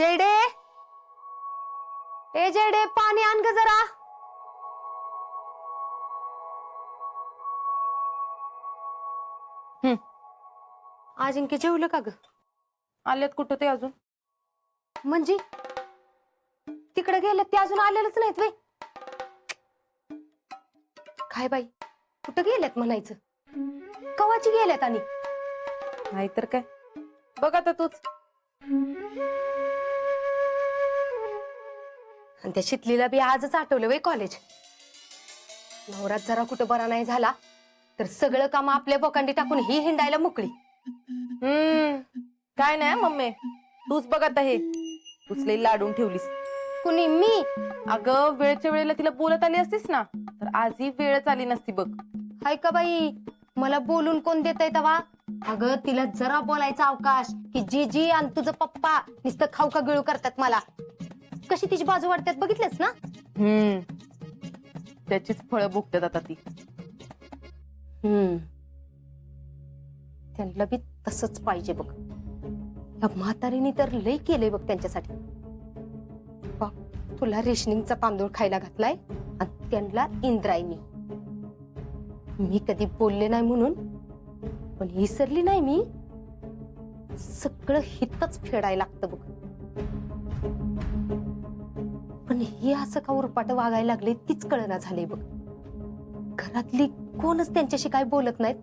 जयडे, ए जयडे, पाणी आण ग जरा. अजिंक्य जेवलं का ग? आल्यात कुठं ते अजून? म्हणजे तिकडे गेले ते अजून आलेलंच नाहीत वे. काय बाई, कुठं गेलेत म्हणायचं? कवाची गेलेत? आणि नाहीतर काय, बघ आता तूच. आणि त्या शितलीला बी आजच आठवलं वे कॉलेज. नवरात जरा कुठं बरा नाही झाला तर सगळं काम आपल्या बोकांडी टाकून ही हिंडायला मोकळी. काय नाही मम्मी, तूच बघ आता हे. तूच लई लाडून ठेवलीस. कुणी? मी? अगं वेळच्या वेळेला तिला बोलत आली असतीस ना तर आजही वेळच आली नसती बघ. हाय का बाई, मला बोलून कोण देतय तवा? अगं तिला जरा बोलायचा अवकाश की जीजी आणि तुझं पप्पा नुसतं खाऊ का गिळू करतात मला. कशी तिची बाजू वाढतात बघितलेस ना? त्याचीच फळं भोगतात आता ती. त्यांना बी तसंच पाहिजे बघ. या म्हातारीने तर लय केलंय बघ त्यांच्यासाठी. बघ, तुला रेशनिंगचा तांदूळ खायला घातलाय आणि त्यांना इंद्रायणी. मी कधी बोलले नाही म्हणून, पण विसरली नाही मी. सगळं हितच फेडायला लागतं बघ. पण हे असं का उरपाट वागायला लागले तीच कळना झाले बघ. घरातली कोणच त्यांच्याशी काय बोलत नाहीत,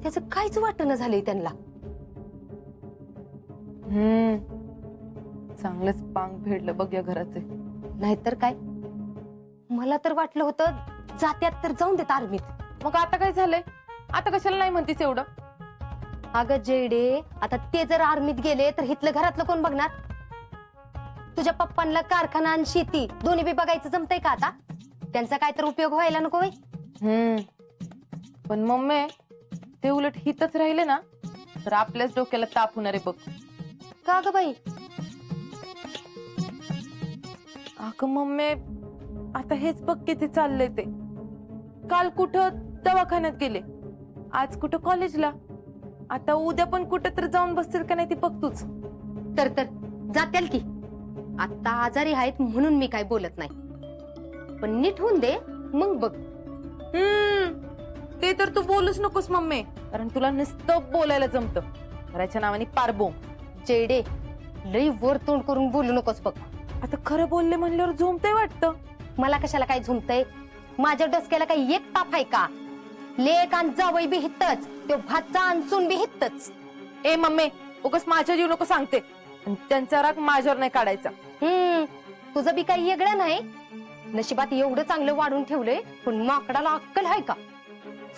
त्याचं काहीच वाटणं झालंय त्यांना. चांगलंच पांग फेडलं बघ या घराचे. नाहीतर काय, मला तर वाटलं होतं जात्यात तर जाऊन देत आर्मीत. मग आता काय झालंय? आता कशाला नाही म्हणतीस एवढं? अगं जेडे, आता ते जर आर्मीत गेले तर हितलं घरातलं कोण बघणार? तुझ्या पप्पांना कारखाना आणि शेती दोन्ही बी बघायचं जमतंय का आता? त्यांचा काय तर उपयोग व्हायला नको होय? पण मम्मी, ते उलट हितच राहिले ना तर आपल्याच डोक्याला ताप होणार आहे बघ. का ग बाई? अगं मम्मी, आता हेच बघ किती चाललंय ते. काल कुठं दवाखान्यात गेले, आज कुठं कॉलेजला, आता उद्या पण कुठं तर जाऊन बसतील का नाही ती बघ तूच. तर जात्याल की. आता आजारी आहेत म्हणून मी काय बोलत नाही, पण नीट होऊन दे मग बघ. ते तर तू बोलूच नकोस मम्मी, कारण तुला नुसतं बोलायला जमतं. घराच्या नावाने पारबोम. जेडे, लई वर तोंड करून बोलू नकोस बघ. आता खरं बोलले म्हणल्यावर झोमतंय वाटतं. मला कशाला काय झुमतंय? माझ्या डोसक्याला काही एक ताप आहे का? लेक आणि जावई बी हितच, तो भातचा आणसून बी हितच. ए मम्मी, उगाच माझ्या जीव नको सांगते. आणि त्यांचा राग माझ्यावर नाही काढायचा. तुझं बी काही वेगळं नाही. नशिबात एवढं चांगलं वाढून ठेवलंय, पण माकडाला अक्कल आहे का?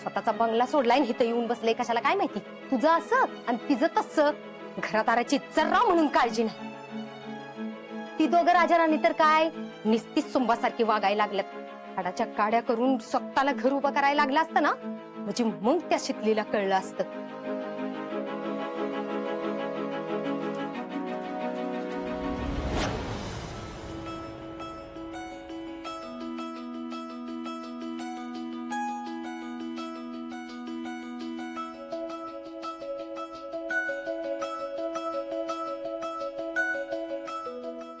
स्वतःचा बंगला सोडलाय आणि इथं येऊन बसले कशाला काय माहिती. तुझं असं आणि तिचं तसं. घरात आराची चर्रा म्हणून काळजी नाही. ती दोघं राजा राणी तर काय निस्तीच सुंबासारखी वागायला लागल्यात. हाडाच्या काड्या करून स्वतःला घर उभं करायला लागलं असतं ना, म्हणजे मग त्या शितलीला कळलं असतं.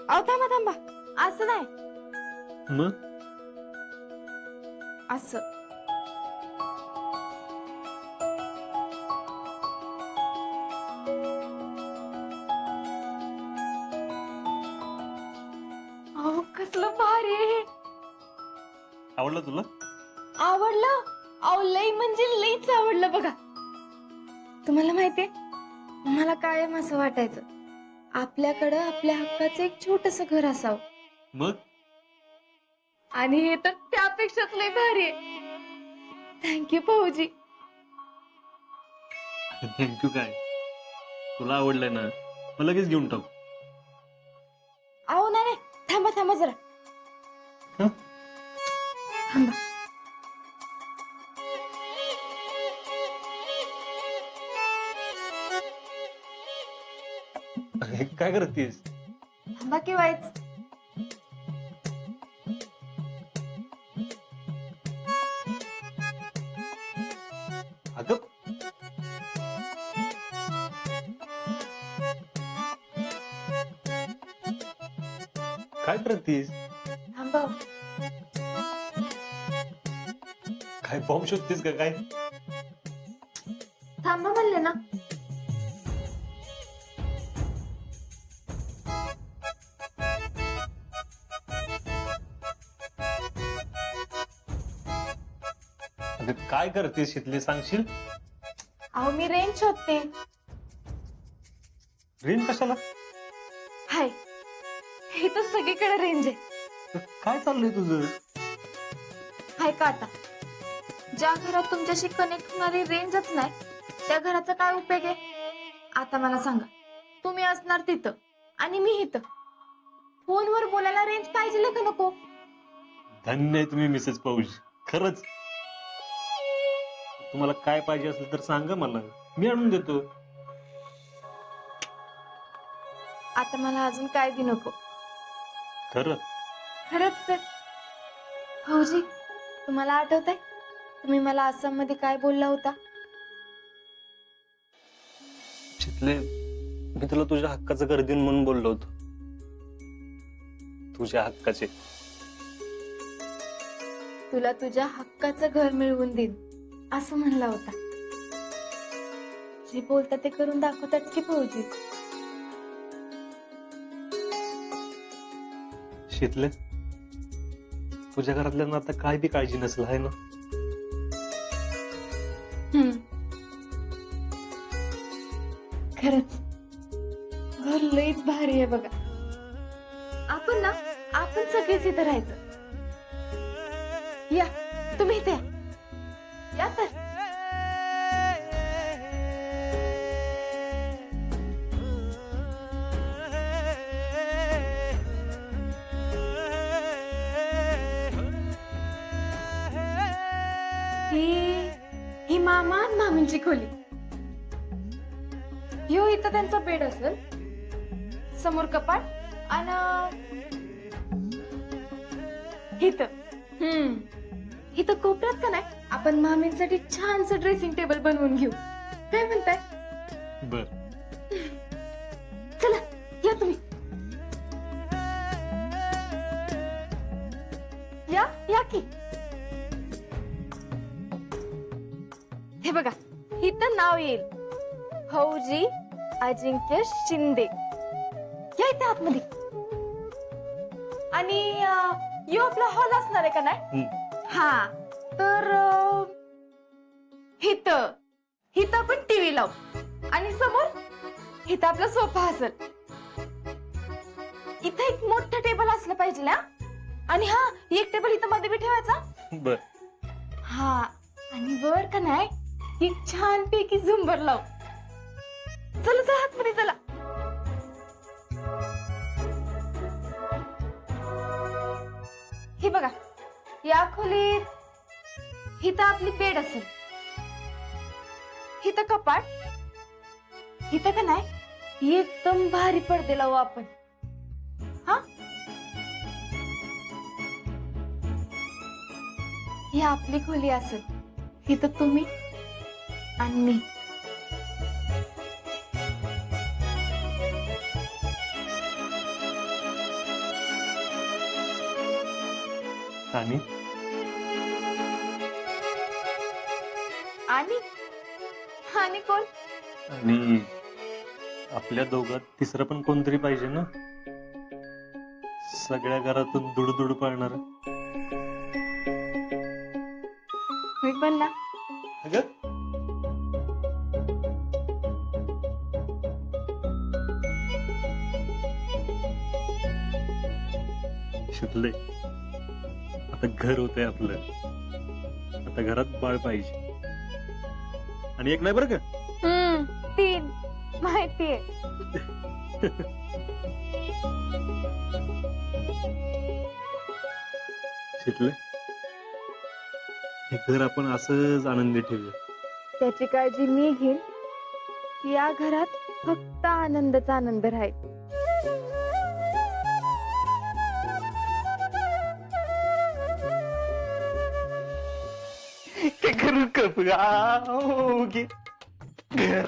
अहो थांबा थांबा, असं नाही, मग असं. अहो कसलं भारी आहे. आवडलं तुला? आवडलं? अहो लई म्हणजे लईच आवडलं बघा. तुम्हाला माहितीये, मला कायम असं वाटायचं आपल्याकडं आपल्या हक्काचं एक छोटस घर असावं. मग आणि हे तर त्यापेक्षाच लई भारी आहे. थँक्यू भाऊजी. थँक्यू काय, तुला आवडलंय ना, मग लगेच घेऊन टाकू. अहो नाही नाही, थांबा थांबा जरा. हं? थांबा. काय करतेस? थांबा की व्हायच. अगं काय करतीस? थांबव. काय बॉम्ब शोधतीस का काय? थांबा म्हणले ना. अगं काय करतेस शितली, सांगशील? अहो मी रेंज शोधते. रेंज कशाला? हाय, हे तर सगळीकडे रेंज आहे. काय चाललंय तुझं? हाय का आता? ज्या घरात तुमच्याशी कनेक्ट होणारी रेंजच नाही त्या घराचा काय उपयोग आहे? आता मला सांगा, तुम्ही असणार तिथं आणि मी इथं, फोनवर बोलायला रेंज पाहिजे का नको? धन्य आहे तुम्ही मिसेस पौज, खरंच. तुम्हाला काय पाहिजे असेल तर सांगा मला, मी आणून देतो. आता मला अजून काय बी नको. खरं? खरंच तर. भाऊजी, तुम्हाला आठवतंय तुम्ही मला आसाम मध्ये काय बोलला होता? शितले, मी तुला तुझ्या हक्काचं घर देऊन म्हणून बोललो होतो. तुझ्या हक्काचे. तुला तुझ्या हक्काचं घर मिळवून देईन असं म्हणला होता. जे बोलता ते करून दाखवतात की भाऊजी. शितले, तुझ्या घरातल्यांना आता काय बी काळजी नसेल, आहे ना? खरंच घर लईच भारी आहे बघा. आपण सगळेच इथं राहायचं. या तुम्ही इथे या तर. ही मामा आणि मामींची खोली. ह्यो इथं त्यांचा बेड असेल, समोर कपाट आणि इथं कोपऱ्यात का नाही आपण मामींसाठी छानसं ड्रेसिंग टेबल बनवून घेऊ. काय म्हणताय? बर. चला या तुम्ही. या की. हे बघा, इथं नाव येईल फौजी अजिंक्य शिंदे. या इथे आतमध्ये. आणि यो आपला हॉल असणार आहे का नाही? हा, तर हिथं आपण टीव्ही लावू आणि समोर हिथं आपला सोफा असेल. इथं एक मोठं टेबल असलं पाहिजे ना. आणि हा, एक टेबल इथं मध्ये बी ठेवायचा. बर. हा, आणि वर का नाही एक छान पैकी झुंबर लावू. चला चला आतमध्ये चला. हे बघा, या खोलीत हिथं आपली बेड असेल, हिथं कपाट, हिथं का नाही एकदम भारी पडदे लावू आपण. हा, ही आपली खोली असेल, हिथं तुम्ही आणि मी. आणि आणि आणि कोण? आणि आपल्या दोघात तिसरं पण कोणतरी पाहिजे ना, सगळ्या घरातून दुडदुड पाळणार. मी पण ना. अगं, शिकले, आता घर होतंय आपलं. आता घरात बाळ पाहिजे. आणि एक नाही बरं का, 3 माहितीये. शिकले, हे घर आपण असंच आनंदी ठेवूया. त्याची काळजी मी घेईन. या घरात फक्त आनंदचा आनंद राहील. घर.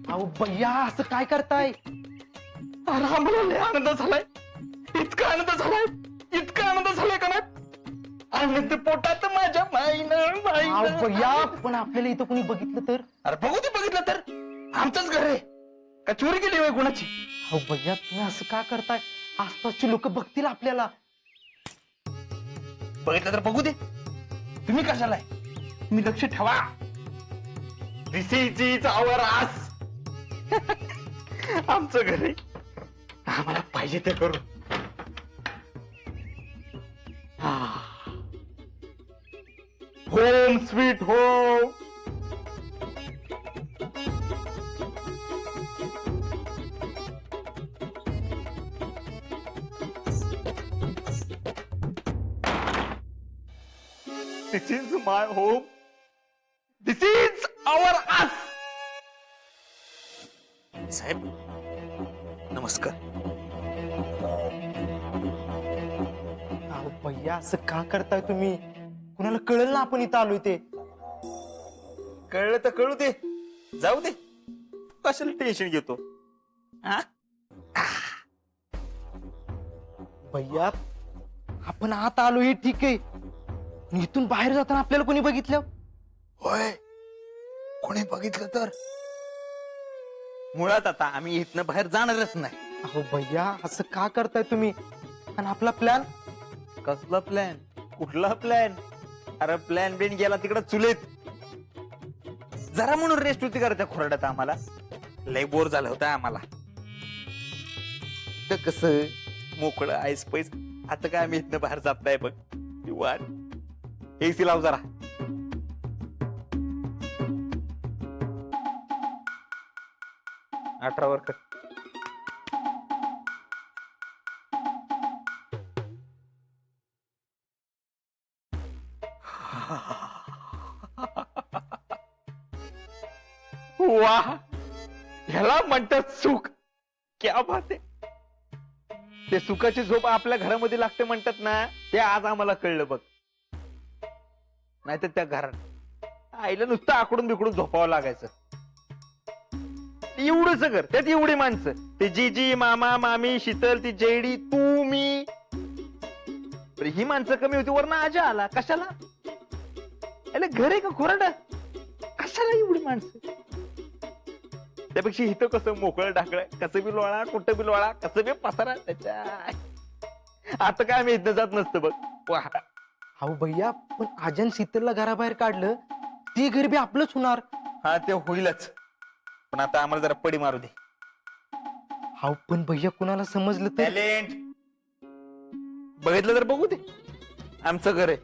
अहो भैया, असं काय करताय? अरे आम्हाला लय आनंद झालाय. इतका आनंद झालाय, इतका आनंद झालाय का नाही? आनंद पोटात माझ्या भैया पण आपल्याला इथं कोणी बघितलं तर? अरे बघू ते, बघितलं तर आमचंच घर आहे का? चोरी केली होय कोणाची? अहो भैया तुम्ही असं का करताय? आसपासची लोक बघतील आपल्याला. बघितलं तर बघू दे, तुम्ही कशाला आहे? तुम्ही लक्ष ठेवा. दिस इज आवर आस. आमचं घर आहे, आम्हाला पाहिजे ते करू. Home sweet home. This is my home. This is our us. साहेब नमस्कार. अहो भैया असं का करताय तुम्ही? कुणाला कळलं ना आपण इथं आलोय ते? कळलं तर कळू दे, जाऊ दे, कशाला टेन्शन घेतो? हा? भैया आपण आत आलो हे ठीक आहे, पण इथून बाहेर जाताना आपल्याला कोणी बघितलं? होय, कोणी बघितलं तर? मुळात आता आम्ही इथनं बाहेर जाणारच नाही. अहो भैया असं का करताय तुम्ही? आणि आपला प्लॅन? कसला प्लॅन? कुठला प्लॅन? अरे प्लॅन बिन गेला तिकडे चुलीत. जरा म्हणून रेस्ट होती का त्या खोरड्यात? आम्हाला लय बोर झालं होतं आम्हाला. तर कसं मोकळं आईस पैस. आता काय आम्ही इथनं बाहेर जात नाही बघ. वाट एसी लाव जरा. अठरा वर कर. वाह, ह्याला म्हणतात सुख. क्या बात आहे. ते सुखाची झोप आपल्या घरामध्ये लागते म्हणतात ना, ते आज आम्हाला कळलं बघ. नाहीतर त्या घरात आईला नुसतं आकडून बिकडून झोपावं लागायचं. एवढंच घर, त्यात एवढी माणसं, ते जीजी, मामा, मामी, शीतल, ती जेडी, तू, मी. ही माणसं कमी होती, वरनं आजा आला. कशाला? अरे घर आहे का खोराडा? कशाला एवढी माणसं? त्यापेक्षा इथं कसं मोकळं ढाकळं, कसं बी लोळा, कुठं बी लोळा, कसं बी पसारा त्याच्या. आता काय आम्ही इथं जात नसतं बघ. वाह. अहो भैया पण आजन शीतलला घराबाहेर काढलं, ती घर बी आपलंच होणार. हा ते होईलच, पण आता आम्हाला जरा पडी मारू दे. अहो पण भैया कुणाला समजलं तर? टॅलेंट बघितलं तर बघू दे, आमचं घर आहे.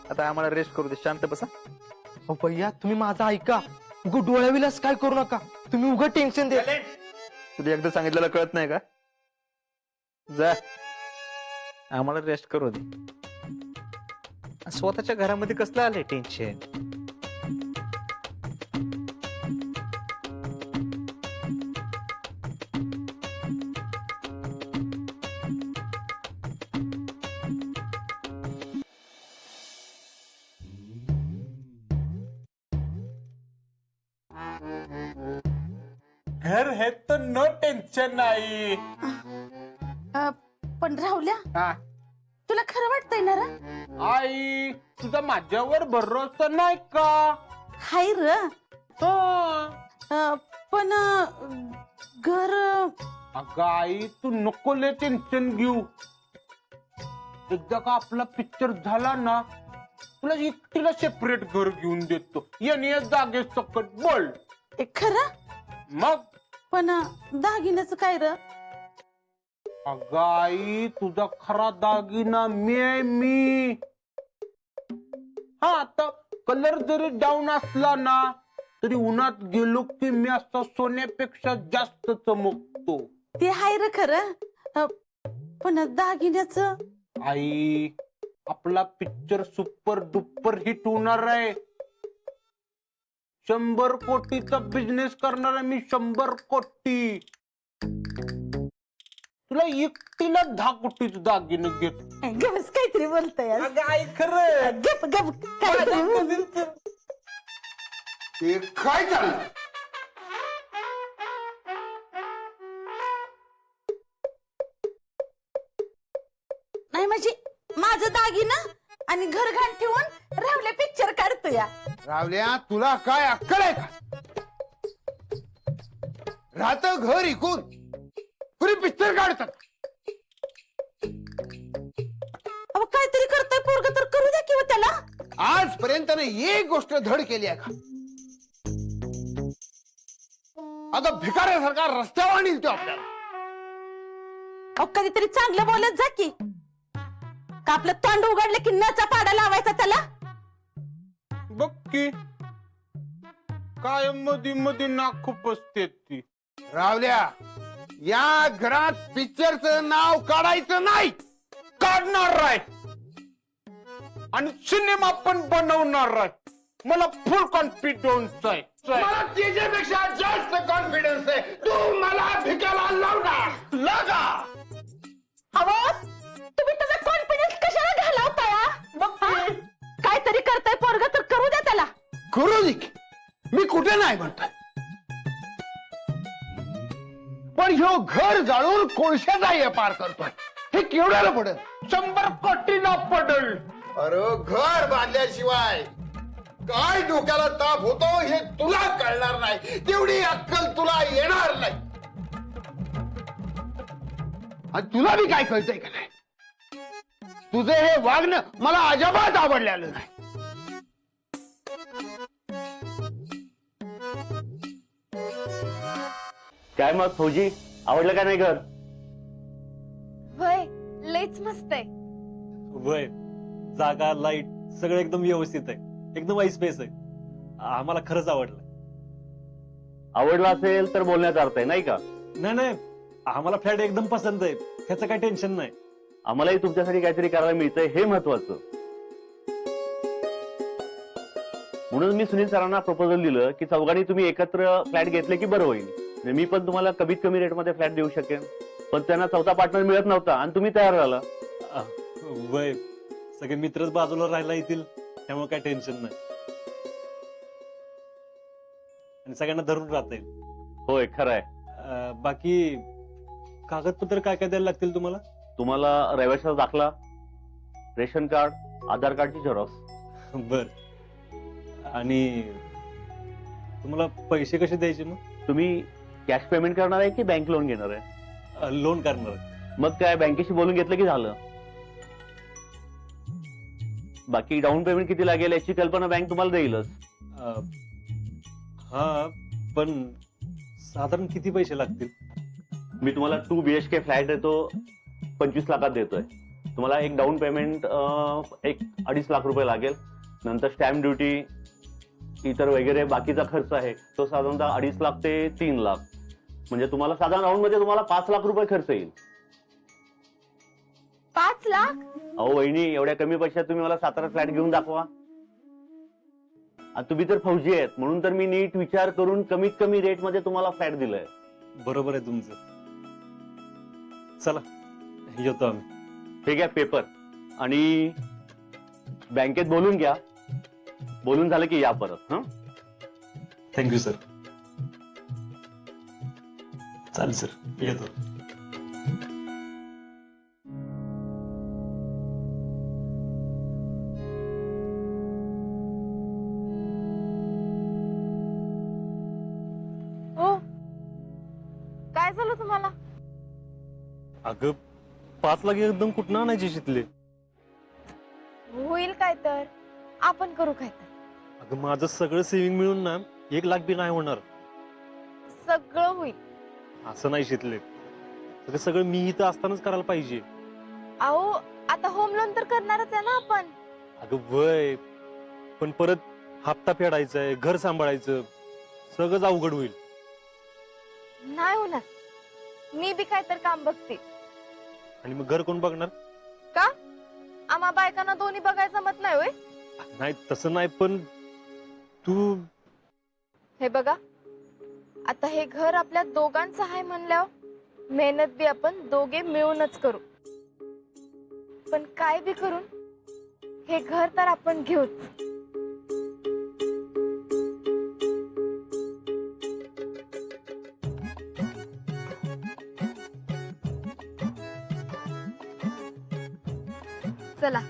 आता आम्हाला रेस्ट करू दे, शांत बसा. अहो भैया तुम्ही माझं ऐका, उग डोळ्याविलास काय करू नका. तुम्ही उगा टेन्शन दे. तुला एकदा सांगितलेलं कळत नाही का? जा, आम्हाला रेस्ट करू दे. स्वतःच्या घरामध्ये कसलं आलंय टेन्शन? घर है तो नो टेन्शन नाही. पण राहुल्या, हा. तुला खरं वाटतंय ना रे? आई तुझा माझ्यावर भरोसा नाही का? हाय र. हो. पण घर अगं आई तू नको लय टेन्शन घेऊ. एकदा का आपला पिक्चर झाला ना, तुला एकटीला सेपरेट घर घेऊन देतो. येणे जागे सकट बोल. खरं? मग पण दागिन्याचं काय र? अगं आई तुझा खरा दागिना मी आहे मी. हा आता कलर जरी डाऊन असला ना, तरी उन्हात गेलो की मी असा सोन्यापेक्षा जास्त चमकतो. ते हाय र खरं. पण दागिन्याचं? आई आपला पिक्चर सुपर डुपर हिट होणार आहे. 100 कोटीचा बिझनेस करणार आहे मी. 100 कोटी. तुला एकटीला 10 कोटीच दागिने घेत. गप्प काहीतरी बोलतोय. आई खरं गप गप काहीतरी. ते काय चाललं? म्हणजे माझं दागिना आणि घर घाण ठेवून रावल्या पिक्चर काढतो या. रावल्या तुला काय अक्कल आहे का? राहत घर इकून पुरी पिक्चर काढतात. अहो काहीतरी करतोय पोरग तर करू द्या किंवा त्याला. आजपर्यंत एक गोष्ट धड केली आहे का? आता भिकाऱ्यासारखा रस्त्यावर आणील तो आपल्याला. अहो कधीतरी चांगलं बोलत जा की. का आपलं तोंड उघडलं की नचा पाडा लावायचा त्याला. बघ की काय मध्ये मध्ये नाक खुपसते ती. रावल्या या घरात पिक्चरचं नाव काढायचं नाही. काढणार आहे आणि सिनेमा पण बनवणार आहे. मला फुल कॉन्फिडन्स आहे. मला त्याच्यापेक्षा जास्त कॉन्फिडन्स आहे. तू मला भिकाला लावणार लागा. अहो तुम्ही त्याचा कॉन्फिडन्स कशाला घालवताय? काहीतरी करताय पोरग तर करू द्या त्याला. करू दे की. मी कुठे नाही म्हणतोय, पण ह्यो घर जाळून कोळशाचा व्यापार करतोय. हे केवढ्याला पडेल? 100 कोटीला पडल. अरे घर बांधल्याशिवाय काय डोक्याला ताप होतो हे तुला कळणार नाही. तेवढी अक्कल तुला येणार नाही. आणि तुला बी काय कळतंय का नाही? तुझं हे वागणं मला अजिबात आवडलेलं नाही. काय मग फौजी, आवडलं का नाही घर? होय लयच मस्त आहे. वय जागा लाईट सगळं एकदम व्यवस्थित आहे. एकदम वाईट स्पेस आहे. आम्हाला खरंच आवडलं. आवडलं असेल तर बोलण्यात अर्थ आहे नाही का? नाही नाही, आम्हाला फ्लॅट एकदम पसंत आहे. त्याचं काही टेन्शन नाही. आम्हालाही तुमच्यासाठी काहीतरी करायला मिळतंय हे महत्वाचं. म्हणून मी सुनील सरांना प्रपोजल दिलं की चौघांनी तुम्ही एकत्र फ्लॅट घेतले की बरं होईल. मी पण तुम्हाला कमीत कमी रेटमध्ये फ्लॅट देऊ शकेन. पण त्यांना चौथा पार्टनर मिळत नव्हता आणि तुम्ही तयार झाला. वय सगळे मित्रच बाजूला राहायला येतील, त्यामुळे काही टेन्शन नाही. आणि सगळ्यांना धरून राहता येईल. होय खरं आहे. बाकी कागदपत्र काय काय द्यायला लागतील तुम्हाला? तुम्हाला रहिवाशाचा दाखला, रेशन कार्ड, आधार कार्डची झेरॉक्स. बर. आणि तुम्हाला पैसे कसे द्यायचे मग? तुम्ही कॅश पेमेंट करणार आहे की बँक लोन घेणार आहे? लोन करणार. मग काय बँकेशी बोलून घेतलं की झालं. बाकी डाऊन पेमेंट किती लागेल याची कल्पना बँक तुम्हाला देईलच. हा, पण साधारण किती पैसे लागतील? मी तुम्हाला 2 BHK फ्लॅट देतो, 25 लाखात देतोय. तुम्हाला एक डाऊन पेमेंट 1-2.5 लाख रुपये लागेल. नंतर स्टॅम्प ड्युटी, इतर वगैरे बाकीचा खर्च आहे तो साधारणतः 2.5 लाख ते 3 लाख. म्हणजे तुम्हाला साधारण राऊंड मध्ये तुम्हाला 5 लाख रुपये खर्च येईल. 5 लाख? अहो वहिनी, एवढ्या कमी पैशात तुम्ही मला सातारा फ्लॅट घेऊन दाखवा. तुम्ही तर फौजी आहेत म्हणून तर मी नीट विचार करून कमीत कमी रेट मध्ये तुम्हाला फ्लॅट दिलंय. बरोबर आहे तुमचं. चला येतो आम्ही. हे घ्या पेपर आणि बँकेत बोलून घ्या. बोलून झालं की या परत. हं, थँक्यू सर. चालेल सर, येतो. हो काय झालं तुम्हाला? अगं 5 लाख एकदम कुठं आणायचे शिकले? होईल काय तर आपण करू काय तर. अगं माझं सगळं सेव्हिंग मिळून ना 1 लाख बी नाही होणार. सगळं होईल. असं नाही शिकले. सगळं मी इथं असतानाच करायला पाहिजे. अहो आता होम लोन तर करणारच आहे ना आपण. अगं वय, पण परत हप्ता फेडायचा आहे, घर सांभाळायचं, सगळंच अवघड होईल. नाही होणार. मी बी काय तर काम बघते. आणि मग घर कोण बघणार? का आम्हा बायकांना दोन्ही बघायचं मत नाही होय? नाही तसं नाही, पण तू हे बघा आता हे घर आपल्या दोघांचं आहे म्हणल्यावर मेहनत बी आपण दोघे मिळूनच करू. पण काय बी करून हे घर तर आपण घेऊच. चला